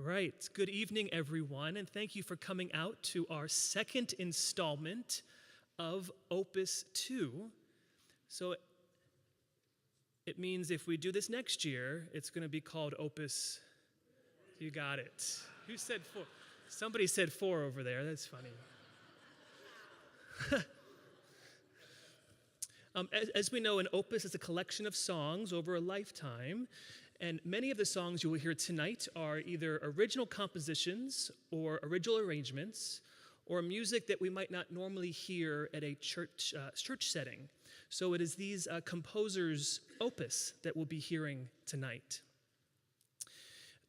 right, good evening, everyone, and thank you for coming out to our second installment of Opus 2. So it means if we do this next year, it's going to be called Opus. You got it. Who said 4? Somebody said 4 over there. That's funny. As we know, an opus is a collection of songs over a lifetime, and many of the songs you will hear tonight are either original compositions or original arrangements or music that we might not normally hear at a church setting. So it is these composers' opus that we'll be hearing tonight.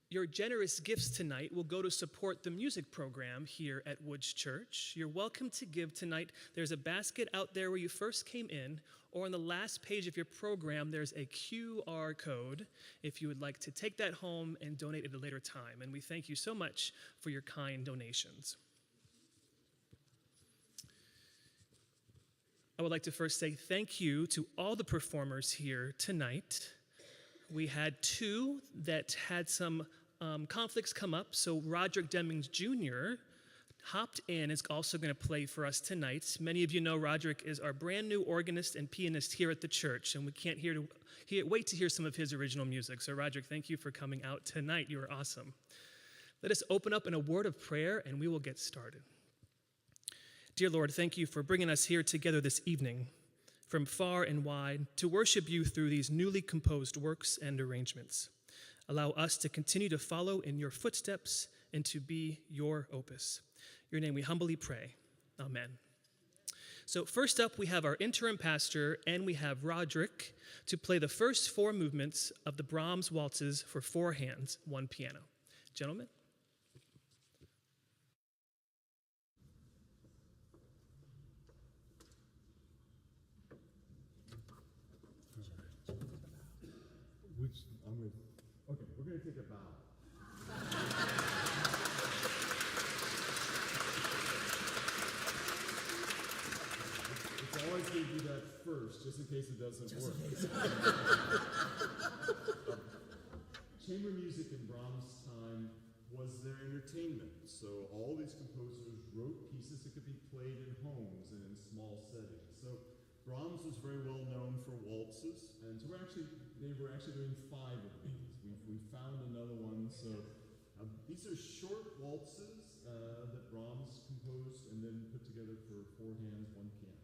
Your generous gifts tonight will go to support the music program here at Woods Church. You're welcome to give tonight. There's a basket out there where you first came in, or on the last page of your program, there's a QR code if you would like to take that home and donate at a later time. And we thank you so much for your kind donations. I would like to first say thank you to all the performers here tonight. We had 2 that had some conflicts come up, so Roderick Demings Jr. hopped in, is also going to play for us tonight. Many of you know Roderick is our brand new organist and pianist here at the church, and we can't wait to hear some of his original music. So Roderick, thank you for coming out tonight. You are awesome. Let us open up in a word of prayer, and we will get started. Dear Lord, thank you for bringing us here together this evening from far and wide to worship you through these newly composed works and arrangements. Allow us to continue to follow in your footsteps and to be your opus. In your name we humbly pray. Amen. So first up, we have our interim pastor, and we have Roderick to play the first 4 movements of the Brahms waltzes for 4 hands, 1 piano. Gentlemen. Okay, we're going to take a bow. It's always going to do that first, just in case it doesn't work. Chamber music in Brahms' time was their entertainment. So all these composers wrote pieces that could be played in homes and in small settings. So Brahms was very well known for waltzes, and so they were actually doing 5 of these. We found another one. So these are short waltzes that Brahms composed and then put together for 4 hands, 1 piano.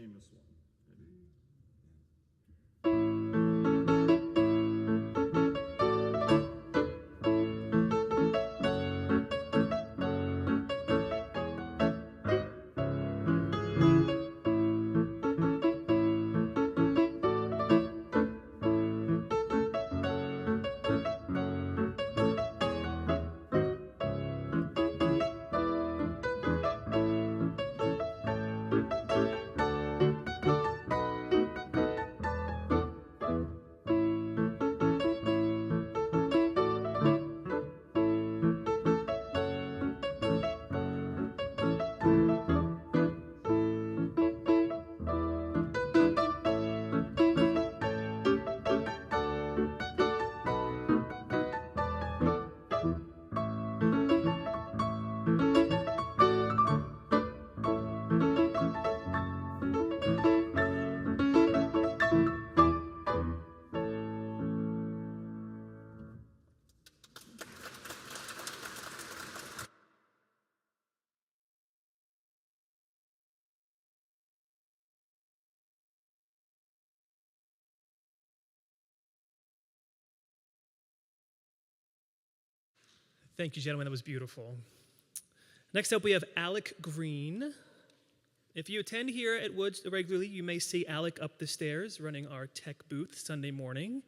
famous one. Ready? Thank you, gentlemen. That was beautiful. Next up, we have Alec Green. If you attend here at Woods regularly, you may see Alec up the stairs running our tech booth Sunday morning.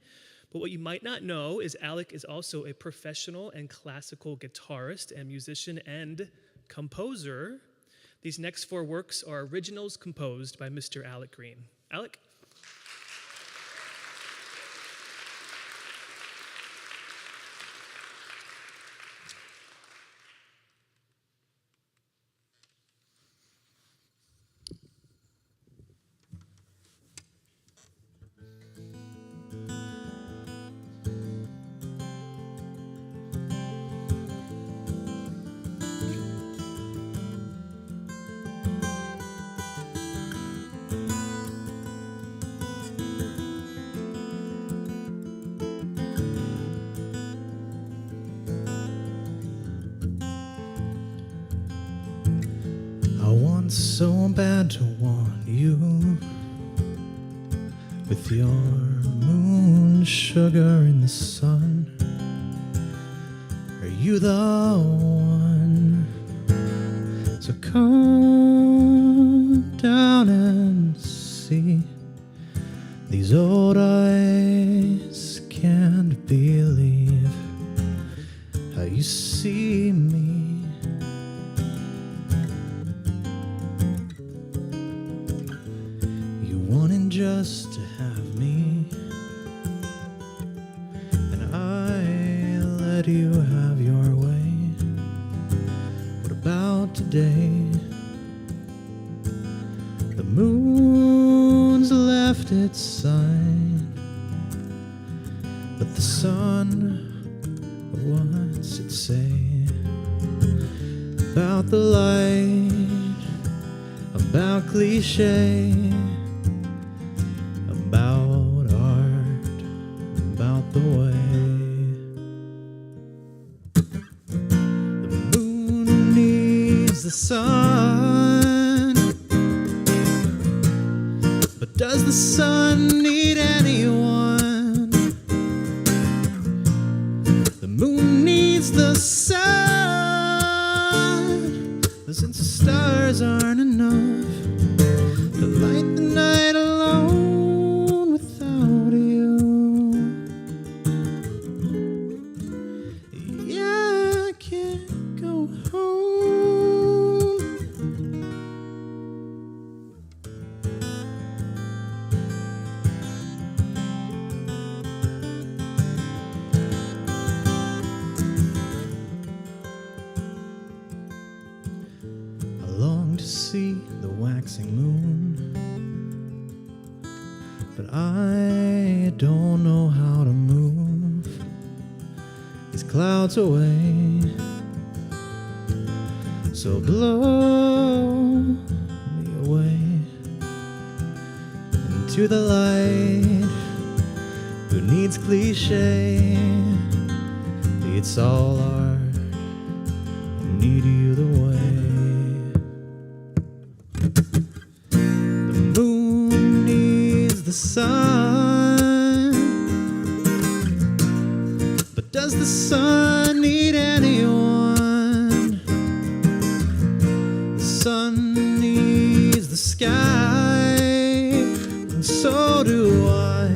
But what you might not know is Alec is also a professional and classical guitarist and musician and composer. These next four works are originals composed by Mr. Alec Green. Alec? So bad to want you with your moon sugar in the sun. Are you the one? So come down and see. These old eyes can't believe how you see me. Just to have me, and I let you have your way. What about today? The moon's left its sign, but the sun, what's it say about the light, about cliche? About art, about the way the moon needs the sun. But does the sun need anyone? The moon needs the sun. But since the stars aren't enough to light the night alone, see the waxing moon, but I don't know how to move these clouds away. So blow me away into the light. Who needs cliche? It's all art. I need you the way. The moon sun. But does the sun need anyone? The sun needs the sky, and so do I.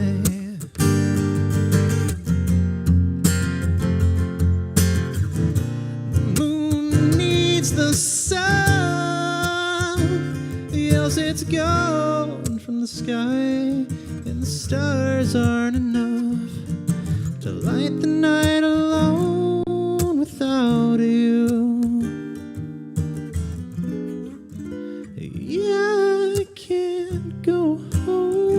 The moon needs the sun, else it's gone from the sky, and the stars aren't enough to light the night alone without you. Yeah, I can't go home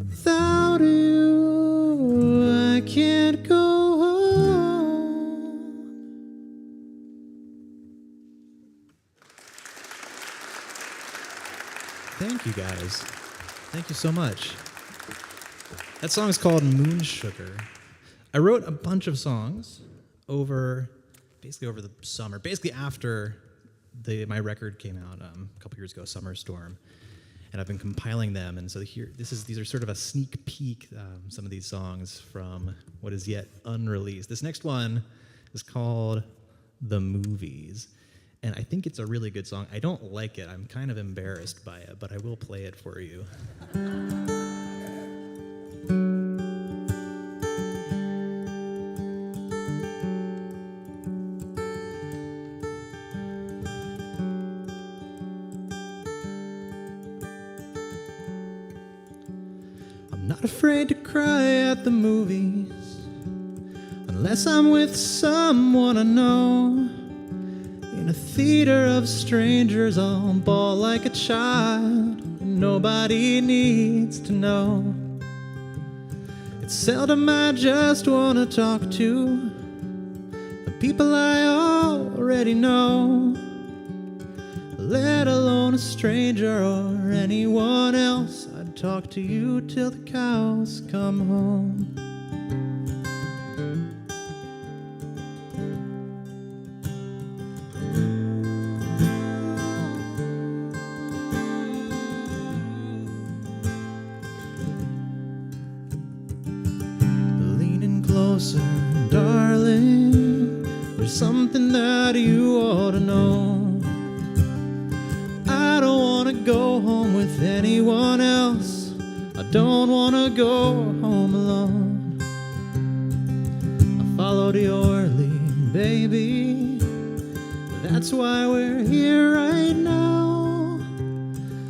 without you. I can't go home. Thank you guys. Thank you so much. That song is called Moon Sugar. I wrote a bunch of songs basically over the summer, basically after my record came out a couple years ago, Summer Storm, and I've been compiling them. And so these are sort of a sneak peek, some of these songs from what is yet unreleased. This next one is called The Movies. And I think it's a really good song. I don't like it. I'm kind of embarrassed by it, but I will play it for you. I'm not afraid to cry at the movies, unless I'm with someone I know. In a theater of strangers, I'll bawl like a child, and nobody needs to know. It's seldom I just want to talk to the people I already know, let alone a stranger or anyone else. I'd talk to you till the cows come home. Closer, darling, there's something that you ought to know. I don't want to go home with anyone else. I don't want to go home alone. I followed your lead, baby. That's why we're here right now.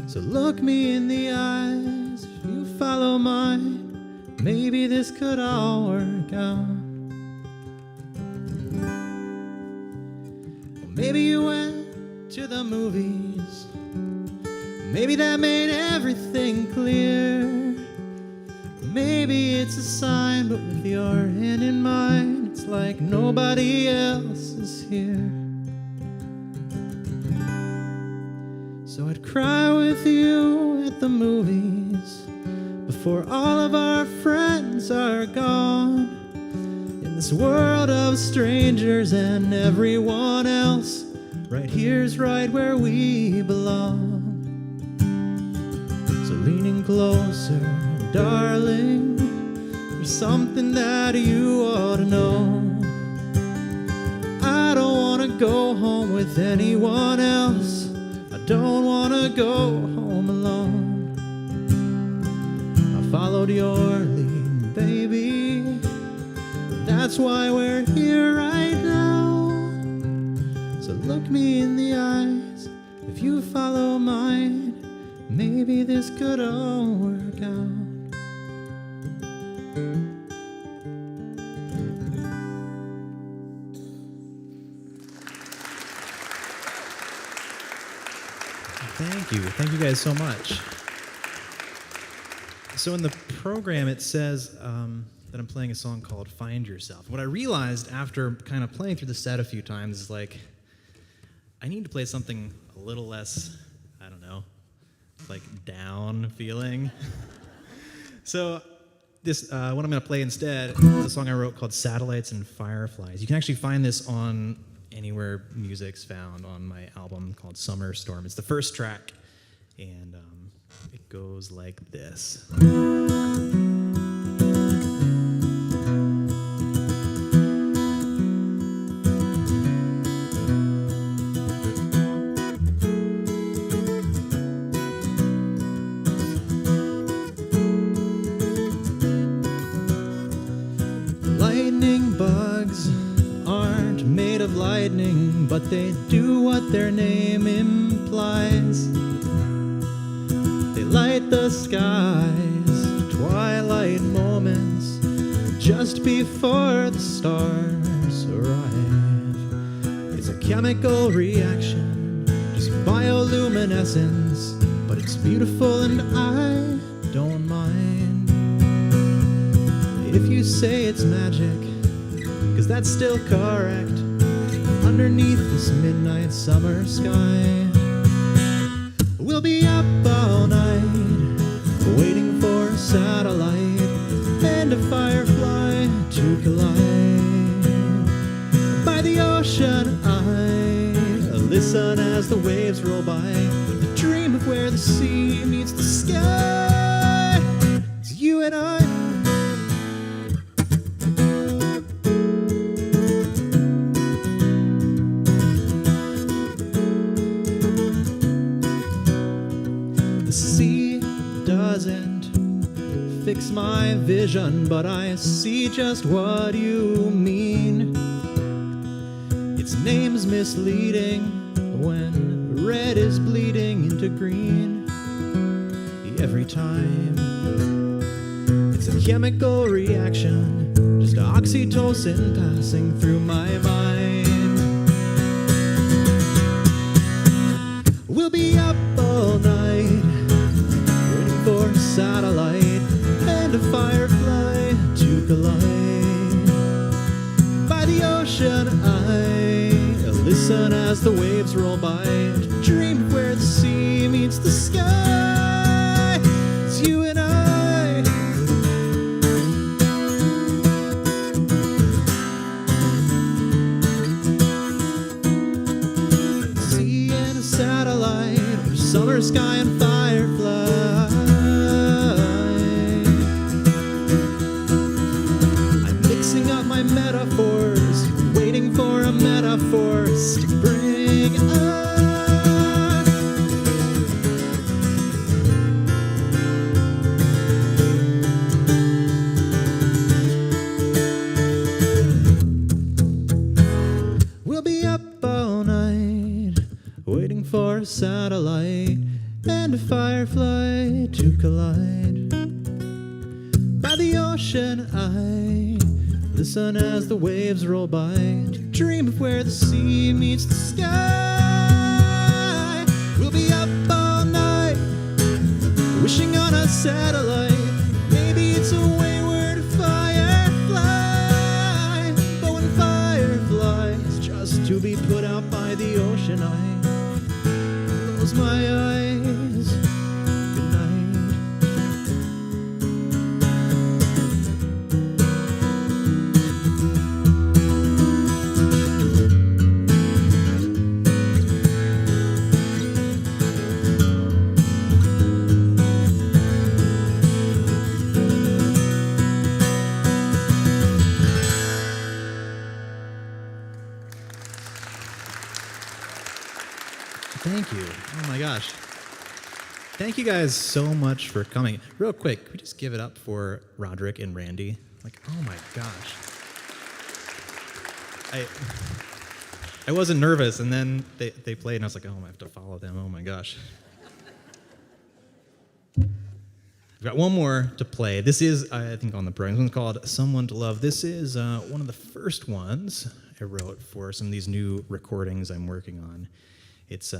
So look me in the eyes. If you follow mine, maybe this could all work out. Well, maybe you went to the movies. Maybe that made everything clear. Maybe it's a sign, but with your hand in mine, it's like nobody else is here. So I'd cry with you at the movies before all of our friends are gone, in this world of strangers and everyone else. Right here's right where we belong. So leaning closer, darling, there's something that you ought to know. I don't want to go home with anyone else. I don't want to go home alone. Followed your lead, baby. That's why we're here right now. So look me in the eyes. If you follow mine, maybe this could all work out. Thank you. Thank you guys so much. So in the program, it says that I'm playing a song called Find Yourself. What I realized after kind of playing through the set a few times is like, I need to play something a little less, I don't know, like down feeling. So this, what I'm going to play instead is a song I wrote called Satellites and Fireflies. You can actually find this on Anywhere Music's found on my album called Summer Storm. It's the first track, and it goes like this. Lightning bugs aren't made of lightning, but they do what their name implies. They light the skies, twilight moments, just before the stars arrive. It's a chemical reaction, just bioluminescence, but it's beautiful and I don't mind. If you say it's magic, 'cause that's still correct, underneath this midnight summer sky. We'll be up all night, waiting for a satellite and a firefly to collide. By the ocean I listen as the waves roll by, dream of where the sea meets the sky. It's you and I. The sea doesn't fix my vision, but I see just what you mean. Its name's misleading when red is bleeding into green every time. It's a chemical reaction, just oxytocin passing through my mind. We'll be up all night, waiting for a satellite and a firefly to collide. By the ocean I listen as the waves roll by, dream of where the sea meets the sky. It's you and I. Sea and a satellite, or summer sky and firefly. I'm mixing up my metaphors, waiting for a metaphor to bring us. We'll be up all night, waiting for a satellite and a firefly to collide. By the ocean I listen as the waves roll by, dream of where the sea meets the sky. We'll be up all night, wishing on a satellite. Maybe it's a wayward firefly, but when fireflies just to be put out by the ocean, I close my eyes. Good night. Thank you. Oh my gosh. Thank you guys so much for coming. Real quick, could we just give it up for Roderick and Randy? Like, oh my gosh. I wasn't nervous, and then they played, and I was like, oh, I have to follow them. Oh my gosh. We've got one more to play. This is, I think, on the program. This one's called Someone to Love. This is one of the first ones I wrote for some of these new recordings I'm working on. It's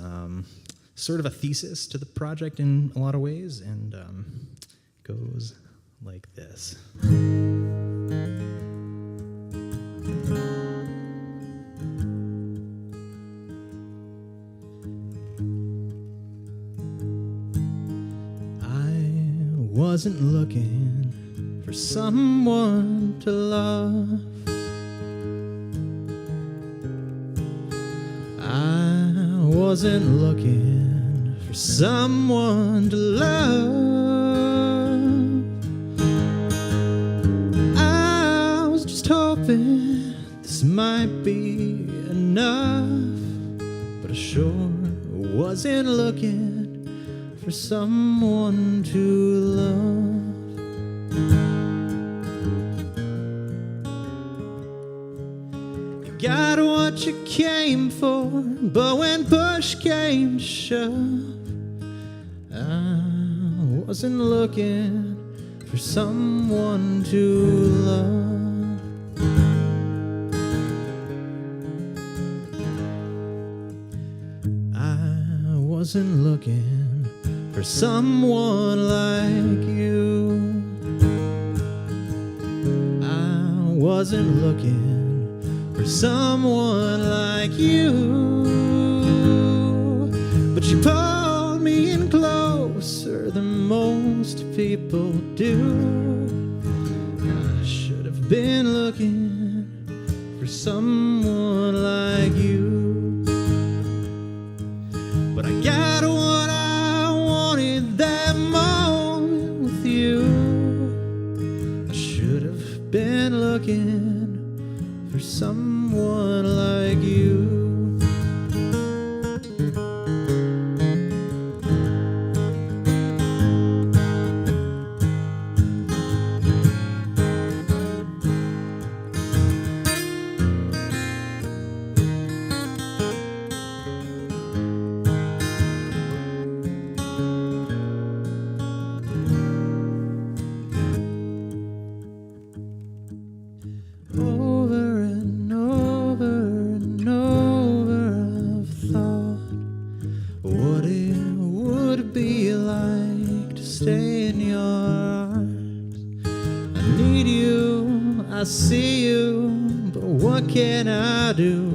sort of a thesis to the project in a lot of ways, and goes like this. I wasn't looking for someone to love. wasn't looking for someone to love. I was just hoping this might be enough, but I sure wasn't looking for someone to love. Got what you came for, but when push came to shove, I wasn't looking for someone to love. I wasn't looking for someone like you. I wasn't looking for someone like you, but you pulled me in closer than most people do. I should have been looking for someone like you, but I got what I wanted that moment with you. I should have been looking for someone like you. Over and over and over I've thought what it would be like to stay in your arms. I need you, I see you, but what can I do?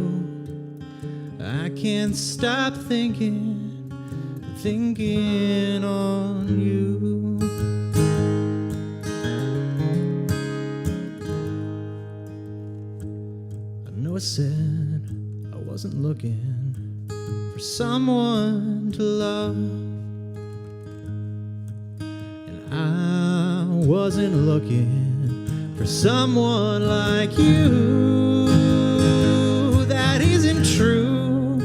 I can't stop thinking on you. I know I said I wasn't looking for someone to love, and I wasn't looking for someone like you. That isn't true,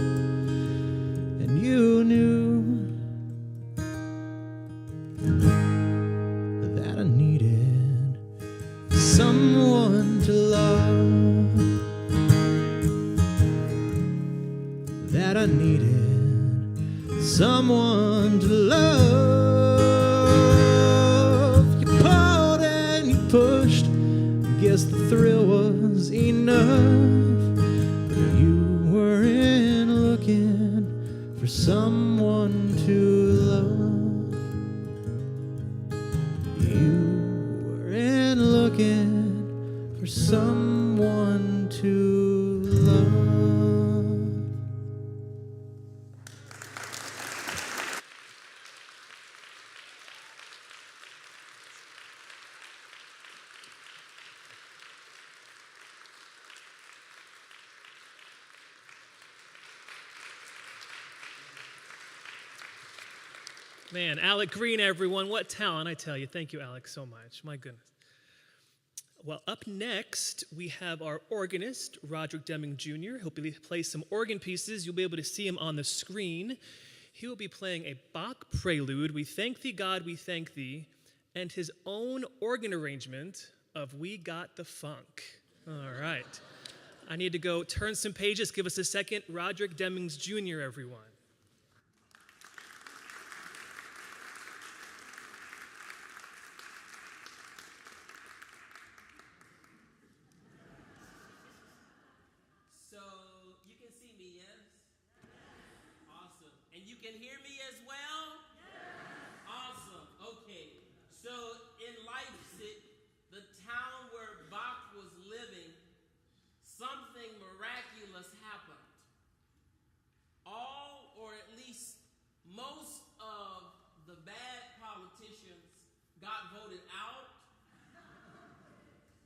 and you knew that I needed someone to love, that I needed someone to love. You pulled and you pushed, I guess the thrill was enough, but you weren't looking for someone to love. You weren't looking for someone to love. Man, Alec Green, everyone. What talent, I tell you. Thank you, Alec, so much. My goodness. Well, up next, we have our organist, Roderick Deming Jr. He'll play some organ pieces. You'll be able to see him on the screen. He will be playing a Bach prelude, We Thank Thee, God, We Thank Thee, and his own organ arrangement of We Got the Funk. All right. I need to go turn some pages. Give us a second. Roderick Demings Jr., everyone. Can hear me as well? Yes. Awesome. Okay. So in Leipzig, the town where Bach was living, something miraculous happened. All, or at least most of the bad politicians got voted out,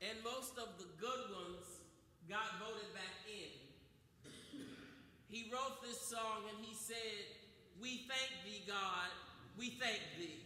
and most of the good ones got voted back in. He wrote this song and he said, "We thank thee, God, we thank thee."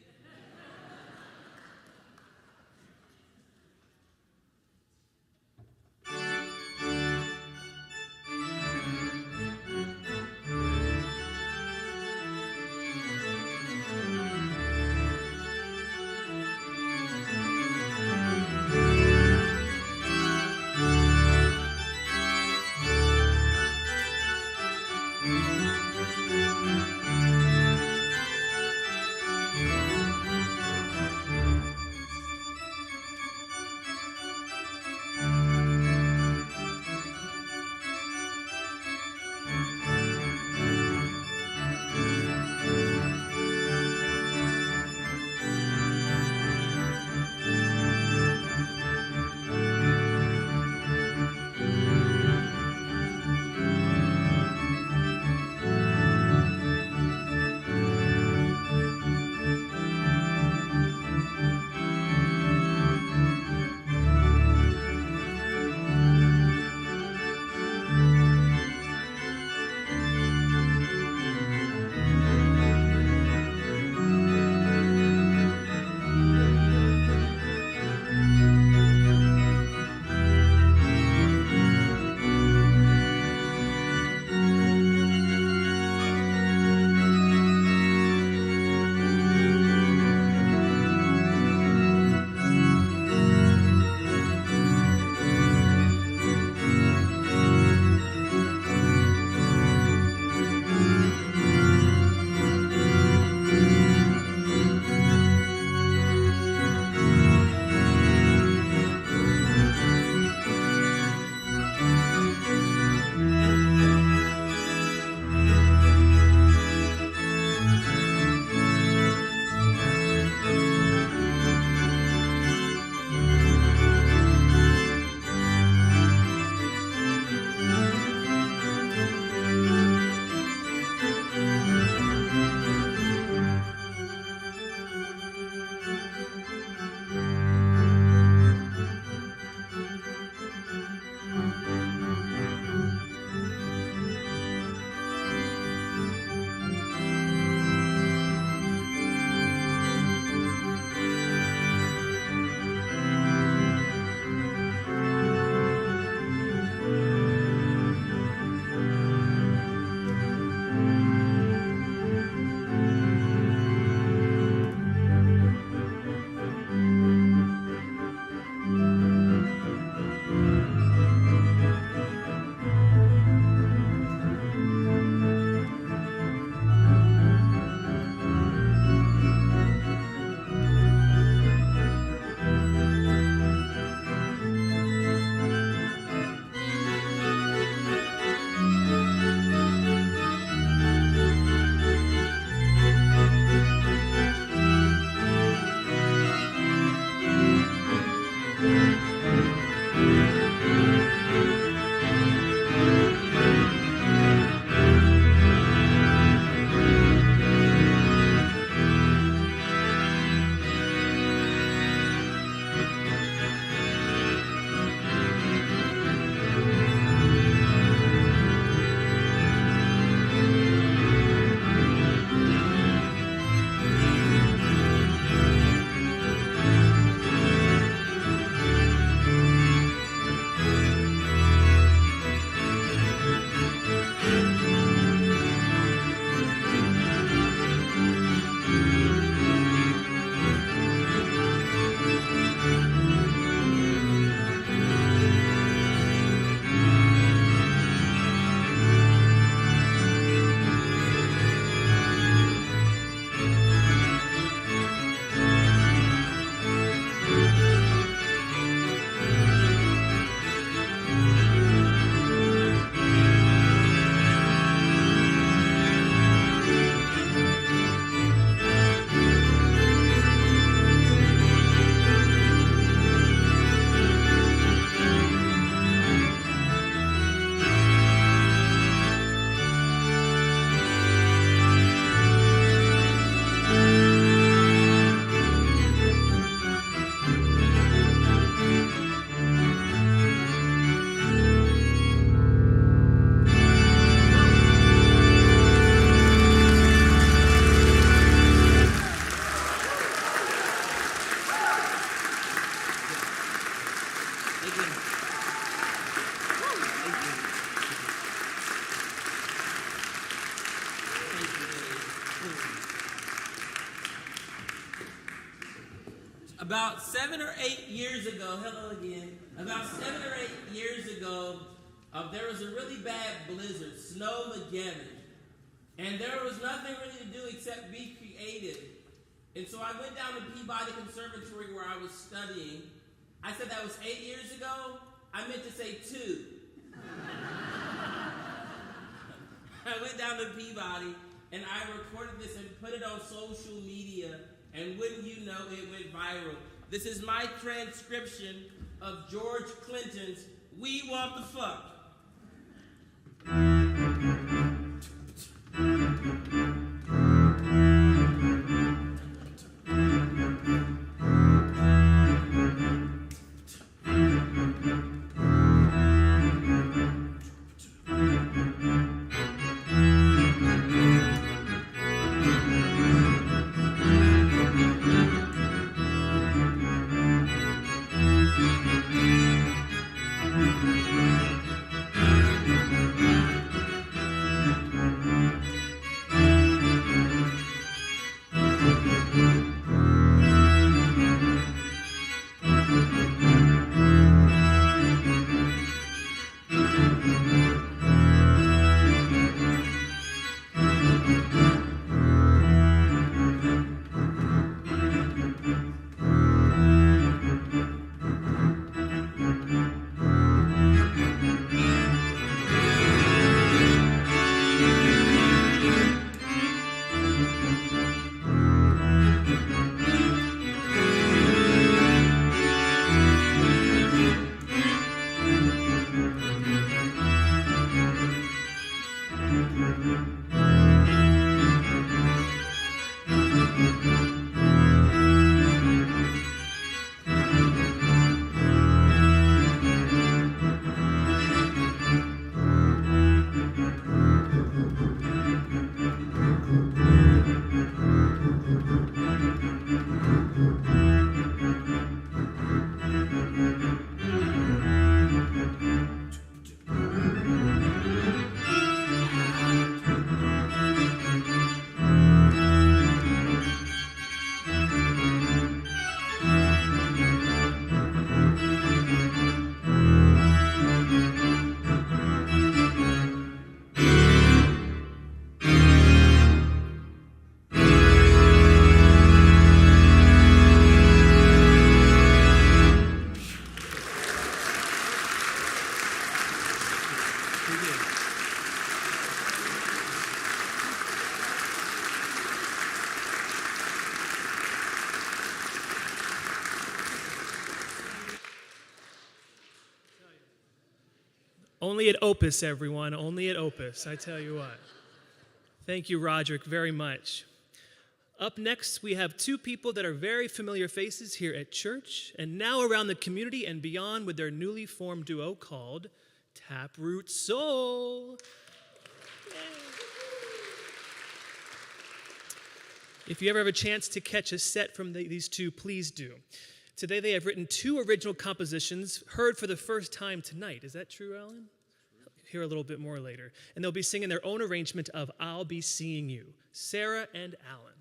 About 7 or 8 years ago, hello again. About 7 or 8 years ago, there was a really bad blizzard, Snowmageddon. And there was nothing really to do except be creative. And so I went down to Peabody Conservatory where I was studying. I said that was 8 years ago. I meant to say 2. I went down to Peabody and I recorded this and put it on social media, and wouldn't you know, it went viral. This is my transcription of George Clinton's "We Want the Fuck." Only at Opus, everyone. Only at Opus, I tell you what. Thank you, Roderick, very much. Up next, we have two people that are very familiar faces here at church and now around the community and beyond with their newly formed duo called Taproot Soul. If you ever have a chance to catch a set from these two, please do. Today they have written 2 original compositions heard for the first time tonight. Is that true, Alan? Hear a little bit more later. And they'll be singing their own arrangement of I'll Be Seeing You. Sarah and Alan.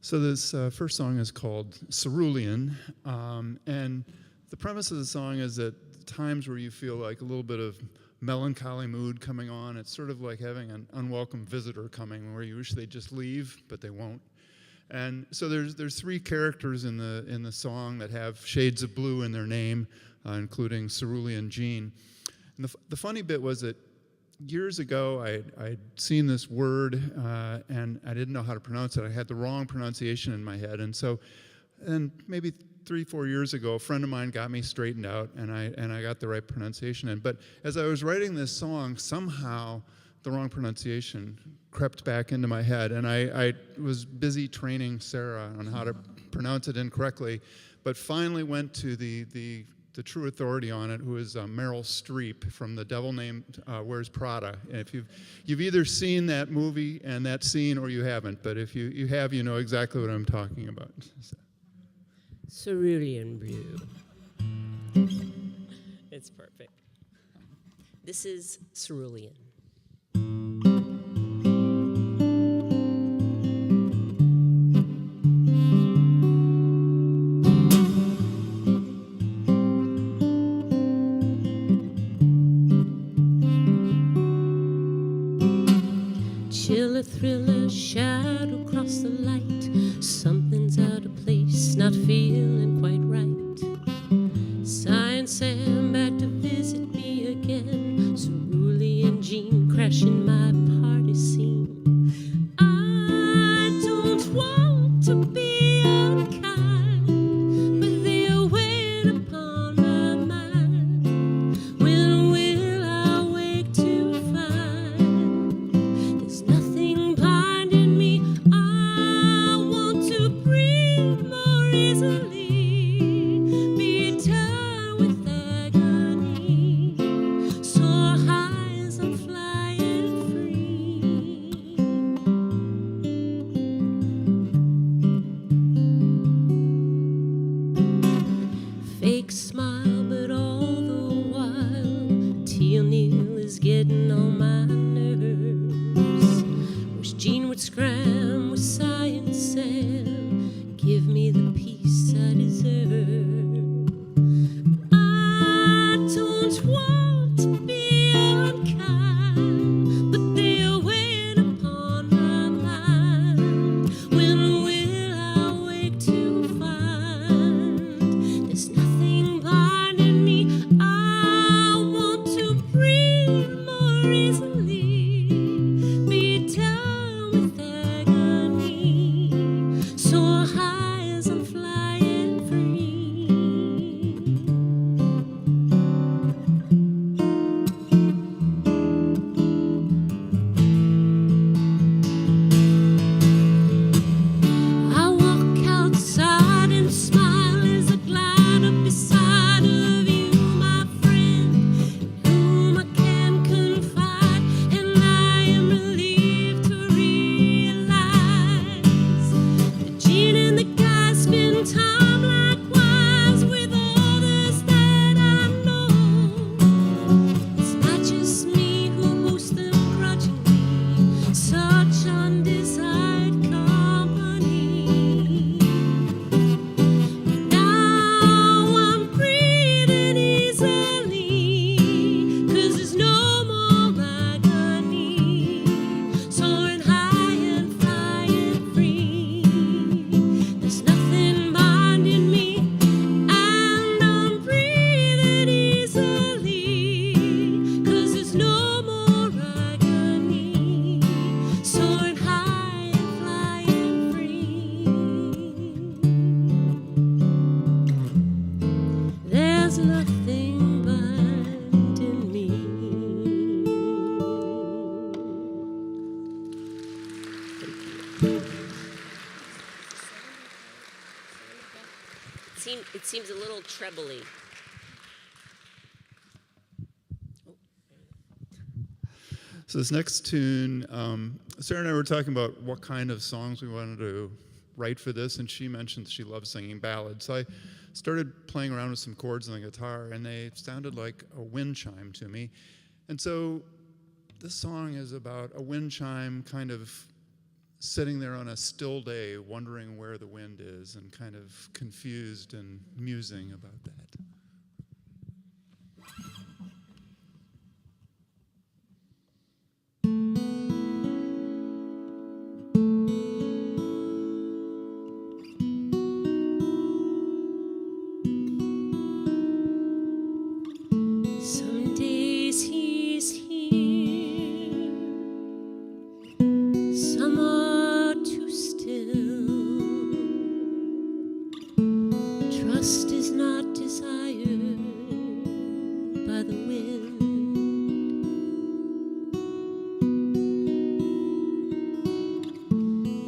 So this first song is called Cerulean, and the premise of the song is that times where you feel like a little bit of melancholy mood coming on, it's sort of like having an unwelcome visitor coming where you wish they'd just leave, but they won't. And so there's 3 characters in the song that have shades of blue in their name, including Cerulean Jean. And the funny bit was that years ago, I'd seen this word, and I didn't know how to pronounce it. I had the wrong pronunciation in my head. And maybe 3-4 years ago, a friend of mine got me straightened out, and I got the right pronunciation in. But as I was writing this song, somehow the wrong pronunciation crept back into my head, and I was busy training Sarah on how to pronounce it incorrectly, but finally went to the true authority on it, who is Meryl Streep from The Devil Wears Prada. And if you've either seen that movie and that scene, or you haven't, but if you have, you know exactly what I'm talking about. Cerulean Blue. It's perfect. This is Cerulean. Chiller thriller, shadow across the light. Something's out of place, not feeling quite right. Sighing Sam back to visit me again. Cerulean Jean crashing my party scene. I don't want to be unkind, but they're weighing upon my mind. When will I wake to find there's nothing binding me? I want to breathe more easily, be tired with agony, soar high as I'm flying free. Fake smile, but all the while Teal Neal is getting on my nerves. Wish Jean would scram with Sighing Sam, give me the peace I deserve. I don't want to be unkind, but they're weighing upon my mind. When will I wake to find there's nothing binding me? I want to breathe more easily, be down with agony, soar high as I'm flying free. I walk outside and smile as I glide up beside of you, my friend, in whom I can confide, and I am relieved to realize that Jean and the guys spend time likewise with others that I know. It's not just me who hosts them grudgingly, such undesired company. Now I'm breathing easily, 'cause there's no more agony, soaring high and flying free. There's nothing binding me, and I'm breathing easily, 'cause there's no more agony, soaring high and flying free. There's nothing binding me. It seems a little trebly. So this next tune, Sarah and I were talking about what kind of songs we wanted to write for this, and she mentioned she loves singing ballads. So I started playing around with some chords on the guitar, and they sounded like a wind chime to me. And so this song is about a wind chime kind of sitting there on a still day, wondering where the wind is, and kind of confused and musing about that. Some days he's here, some are too still. Trust is not desired by the wind.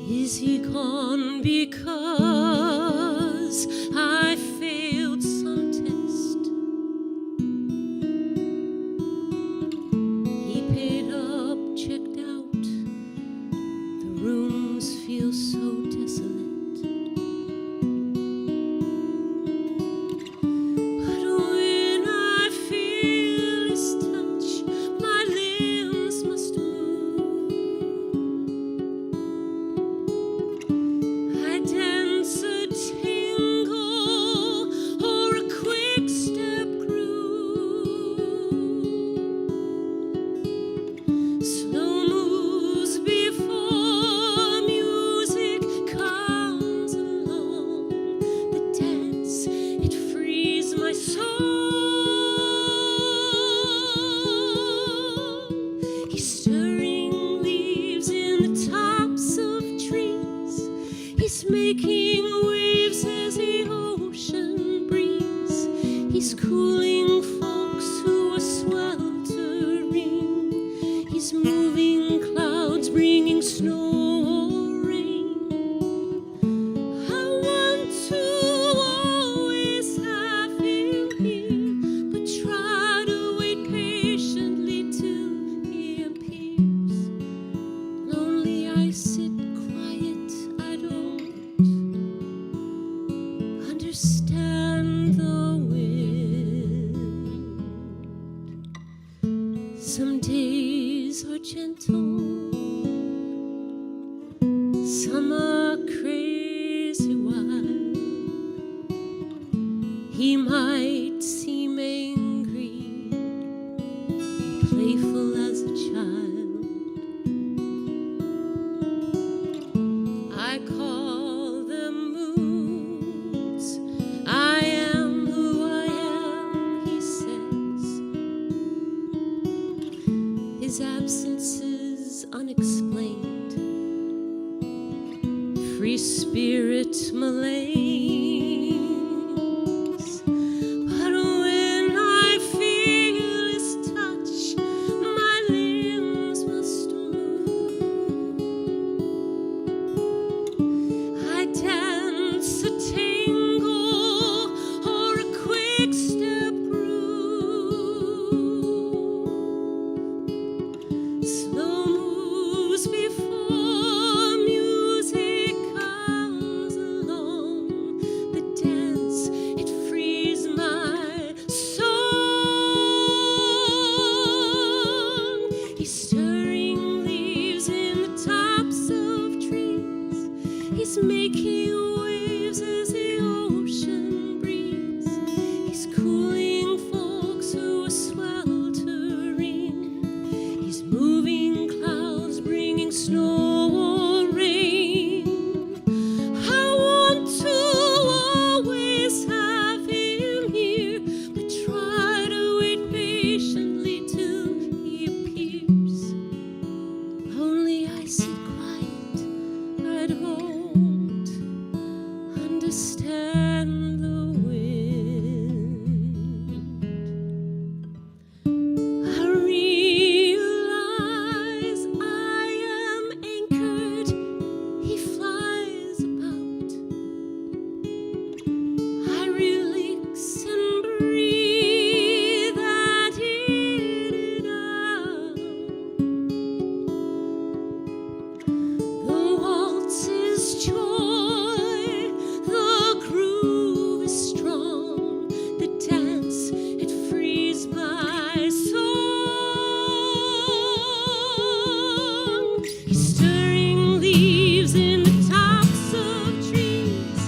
Is he gone because I failed some test? He paid up, checked out. The rooms feel so desolate. But He might seem angry, playful as a child. I call them moods. I am who I am, he says. His absence is unexplained. Free spirit malaise. But when I feel his touch, my limbs must move. I dance a tango or a quick step groove. Slow moves before music comes along. The dance, it frees my song. He's stirring leaves in the tops of trees. He's making waves as the ocean breeze. He's cooling folks who are sweltering. He's moving clouds, bringing snow or rain. I want to always have him here, but try to wait patiently till he appears. Only I sit quiet, I don't understand the wind. I realize I am anchored, he flies about. I relax and breathe that in and out. The waltz is joy, the groove is strong. The dance, it frees my song. He's stirring leaves in the tops of trees.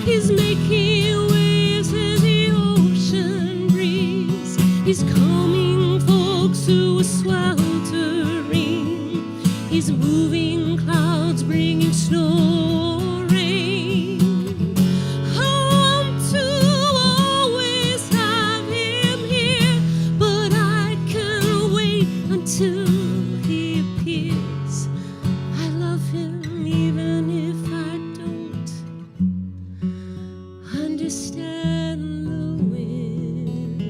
He's making waves as the ocean breeze. He's calming folks who are sweltering. He's moving clouds, bringing snow or rain. I want to always have him here, but I can wait until he appears. I love him even if I don't understand the wind.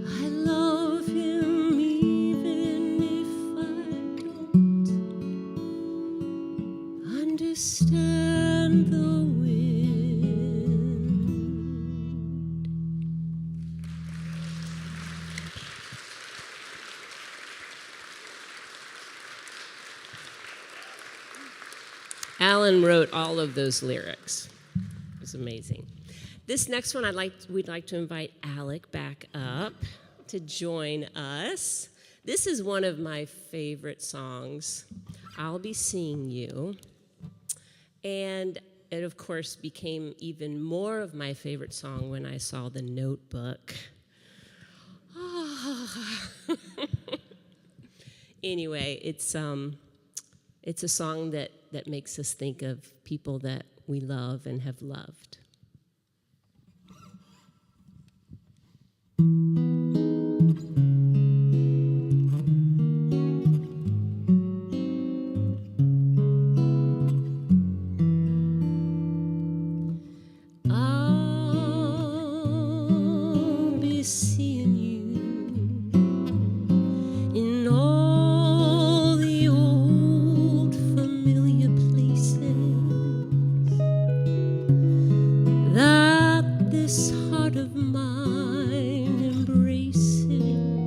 I love him even if I don't understand the wind. Alan wrote all of those lyrics. It was amazing. This next one, we'd like to invite Alec back up to join us. This is one of my favorite songs, I'll Be Seeing You. And it, of course, became even more of my favorite song when I saw The Notebook. Anyway, it's a song that makes us think of people that we love and have loved. I'll be seeing you in all the old familiar places that this heart of mine embraces.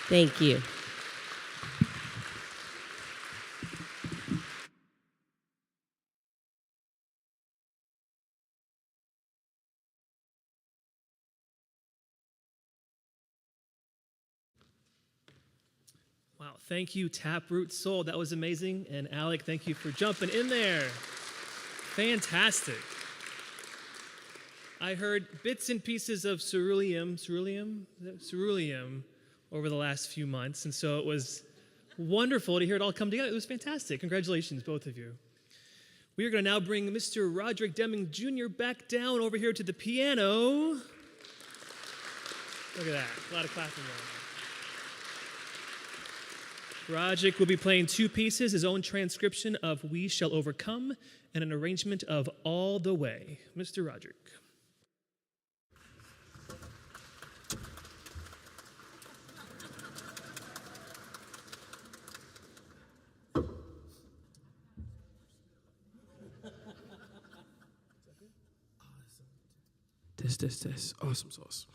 Thank you. Wow, thank you, Taproot Soul. That was amazing. And Alec, thank you for jumping in there. Fantastic. I heard bits and pieces of ceruleum over the last few months, and so it was wonderful to hear it all come together. It was fantastic. Congratulations, both of you. We are going to now bring Mr. Roderick Deming Jr. back down over here to the piano. Look at that. A lot of clapping going on. Roderick will be playing two pieces, his own transcription of We Shall Overcome and an arrangement of All the Way. Mr. Roderick. This. Awesome sauce.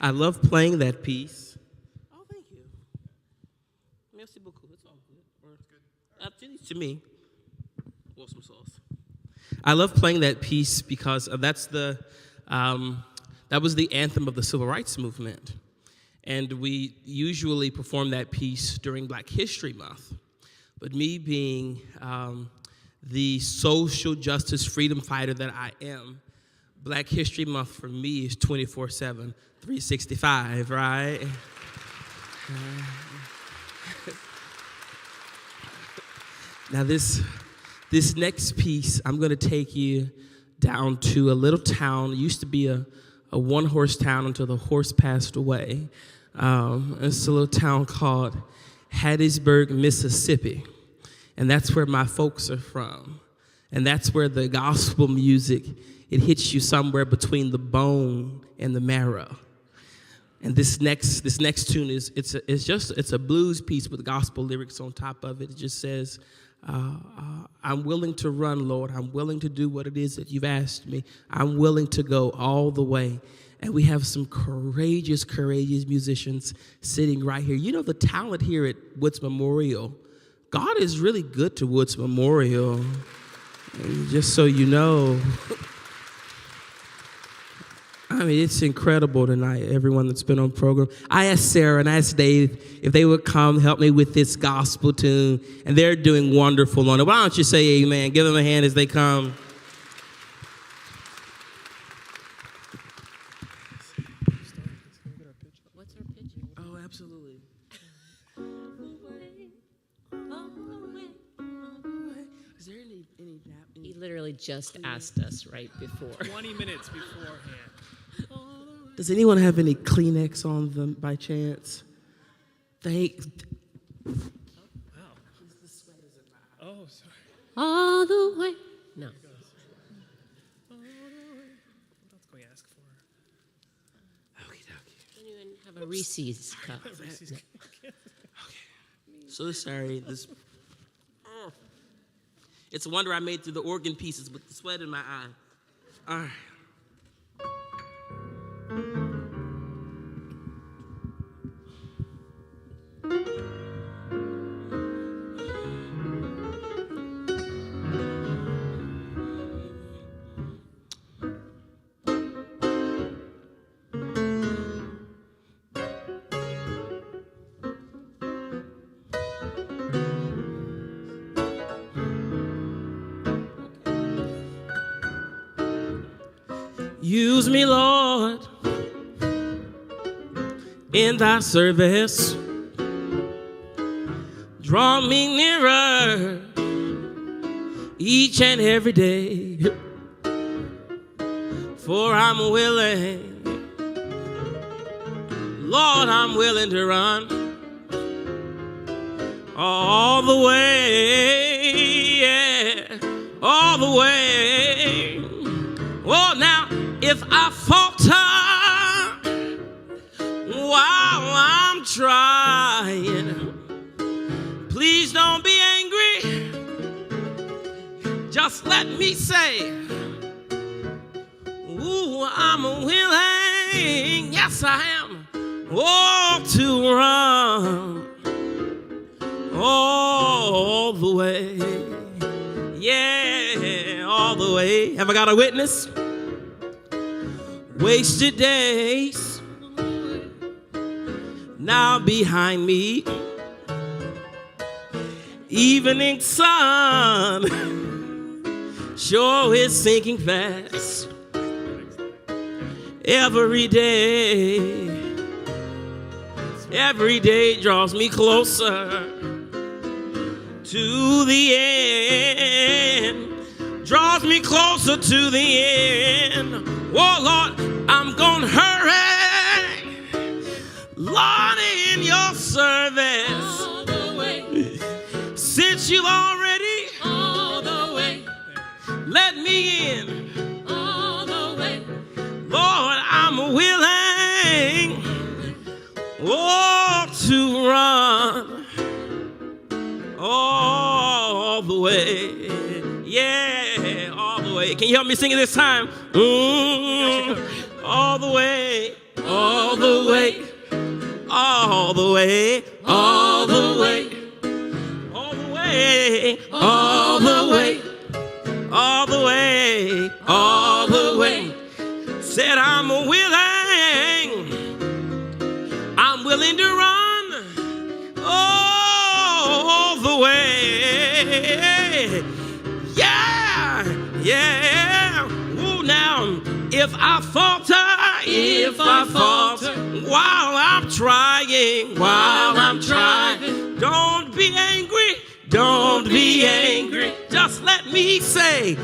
I love playing that piece. Oh, thank you. Merci beaucoup. It's all good. To me. Awesome sauce. I love playing that piece because that was the anthem of the Civil Rights Movement. And we usually perform that piece during Black History Month. But me being the social justice freedom fighter that I am, Black History Month for me is 24/7, 365, right? Now this next piece, I'm gonna take you down to a little town. It used to be a one-horse town until the horse passed away. It's a little town called Hattiesburg, Mississippi. And that's where my folks are from. And that's where the gospel music, it hits you somewhere between the bone and the marrow. And this next tune it's a blues piece with gospel lyrics on top of it. It just says, I'm willing to run, Lord. I'm willing to do what it is that you've asked me. I'm willing to go all the way. And we have some courageous musicians sitting right here. You know, the talent here at Woods Memorial, God is really good to Woods Memorial. And just so you know, I mean, it's incredible tonight, everyone that's been on program. I asked Sarah and I asked Dave if they would come help me with this gospel tune, and they're doing wonderful on it. Why don't you say amen? Give them a hand as they come. What's our pitch? Oh, absolutely. Is there any He literally just asked us right before. 20 minutes beforehand. Does anyone have any Kleenex on them by chance? Wow. Oh, sorry. All the way. No. What else can we ask for? Okie dokie. Don't even have a Reese's cup. Reese's cake. So sorry. It's a wonder I made through the organ pieces with the sweat in my eye. All right. Use me, Lord, in thy service. Draw me nearer each and every day. For I'm willing, Lord, I'm willing to run all the way, yeah, all the way. Oh, now, if I falter while I'm trying, please don't be angry. Just let me say, ooh, I'm willing, yes I am, oh, to run all the way, yeah, all the way. Have I got a witness? Wasted days now behind me. Evening sun sure is sinking fast. Every day draws me closer to the end. Draws me closer to the end. Oh, Lord, I'm gonna hurry, Lord, in your service. All the way. Since you've already All the way. let me in, All the way. Lord, I'm willing, oh, to run all the way. Yeah, all the way. Can you help me sing it this time? All the way. all the way, all the way, all the way, all the way, all the way, all the way, all the way. Said I'm willing to run all the way. Yeah, yeah. Ooh, now if I falter, while I'm trying, don't be angry, don't be angry. Just let me say,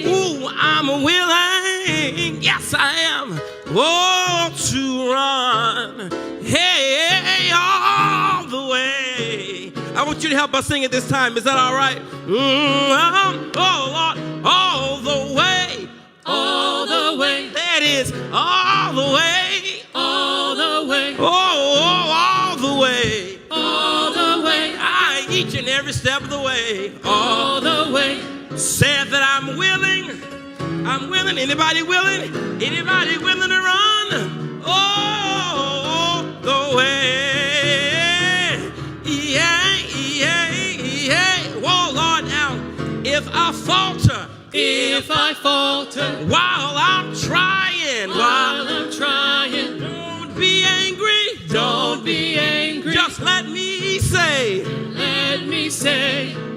ooh, I'm willing, yes I am, oh, to run, hey, all the way. I want you to help us sing it this time. Is that all right? Oh, Lord, all the way. All the way. There it is. All the way. All the way. Oh, all the way. All the way. Each and every step of the way. All the way. Said that I'm willing. Anybody willing? Anybody willing to run? Oh, the way. Yeah, yeah, yeah. Whoa, Lord, now, if I falter, while I'm trying, don't be angry, just let me say,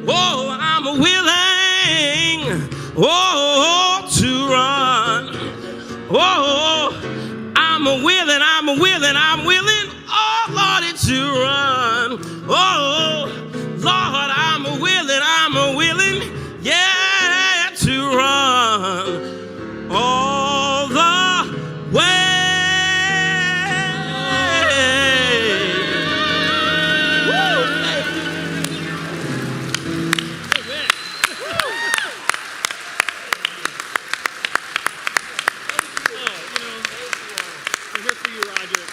oh, I'm willing, oh, to run, oh, I'm willing, oh, Lord, to run, oh, Lord, I'm willing, yeah, to run all the way. We're here for you, Roger.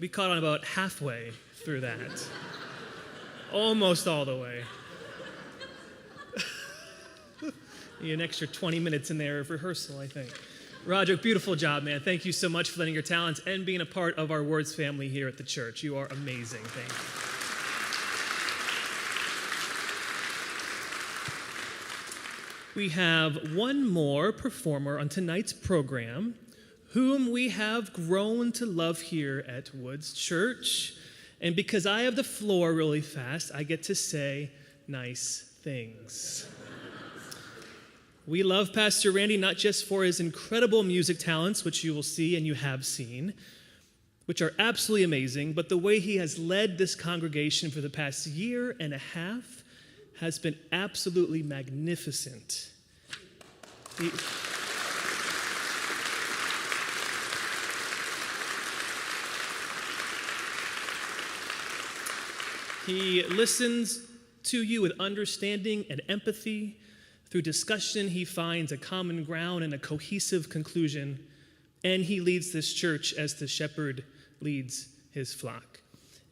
We caught on about halfway through that. Almost all the way. An extra 20 minutes in there of rehearsal, I think. Roger, beautiful job, man. Thank you so much for letting your talents and being a part of our Words family here at the church. You are amazing. Thank you. We have one more performer on tonight's program, whom we have grown to love here at Woods Church. And because I have the floor really fast, I get to say nice things. We love Pastor Randy not just for his incredible music talents, which you will see and you have seen, which are absolutely amazing, but the way he has led this congregation for the past year and a half has been absolutely magnificent. He listens to you with understanding and empathy. Through discussion, he finds a common ground and a cohesive conclusion, and he leads this church as the shepherd leads his flock.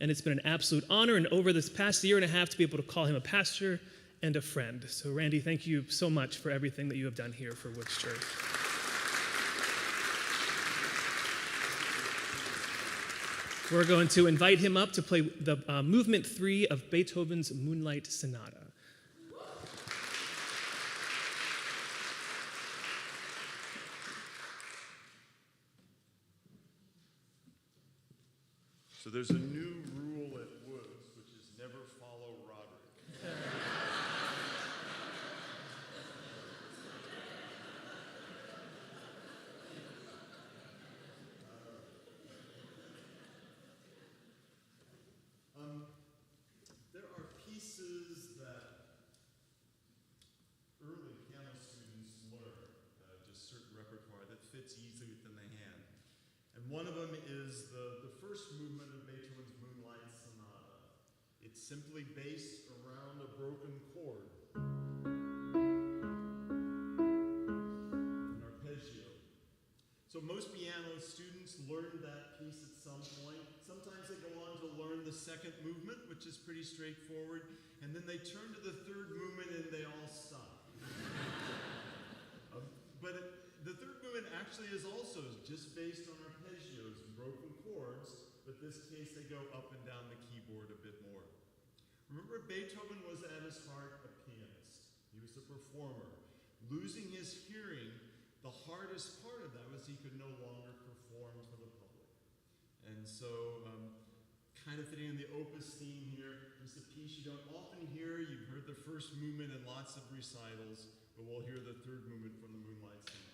And it's been an absolute honor, and over this past year and a half, to be able to call him a pastor and a friend. So, Randy, thank you so much for everything that you have done here for Woods Church. We're going to invite him up to play the Movement 3 of Beethoven's Moonlight Sonata. So there's a new rule at Woods, which is never follow Roderick. There are pieces that early piano students learn, just certain repertoire that fits easily within the hand. And one of them is the first movement of Beethoven's Moonlight Sonata. It's simply based around a broken chord. An arpeggio. learned that piece at some point. Sometimes they go on to learn the second movement, which is pretty straightforward, and then they turn to the third movement and they all stop. The third movement actually is also just based on arpeggios and broken chords, but this case they go up and down the keyboard a bit more. Remember, Beethoven was at his heart a pianist. He was a performer. Losing his hearing, the hardest part of that was he could no longer perform for the public. And so, kind of fitting in the Opus theme here, there's a piece you don't often hear. You've heard the first movement in lots of recitals, but we'll hear the third movement from the Moonlight Sonata.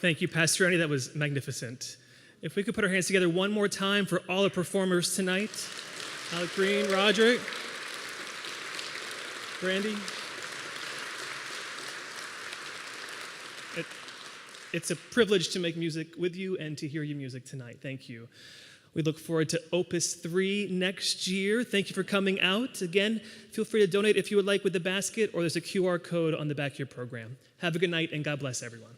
Thank you, Pastor Ernie. That was magnificent. If we could put our hands together one more time for all the performers tonight. Alec Green, Roderick, Brandy. It's a privilege to make music with you and to hear your music tonight. Thank you. We look forward to Opus 3 next year. Thank you for coming out. Again, feel free to donate if you would like with the basket, or there's a QR code on the back of your program. Have a good night, and God bless everyone.